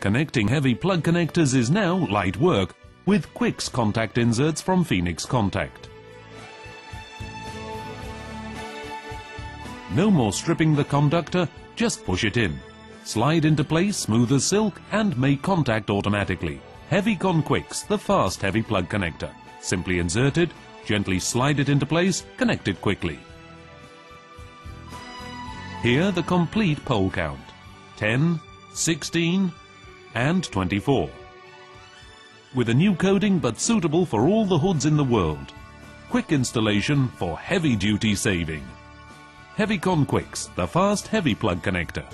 Connecting heavy plug connectors is now light work with QUick's contact inserts from Phoenix Contact. No more stripping the conductor, just push it in. Slide into place smooth as silk and make contact automatically. HEAVYCON QUickS, the fast heavy plug connector. Simply insert it, gently slide it into place, connect it quickly. Here the complete pole count: 10, 16 and 24. With a new coding but suitable for all the hoods in the world. Quick installation for heavy duty saving. HEAVYCON QUickS, the fast heavy plug connector.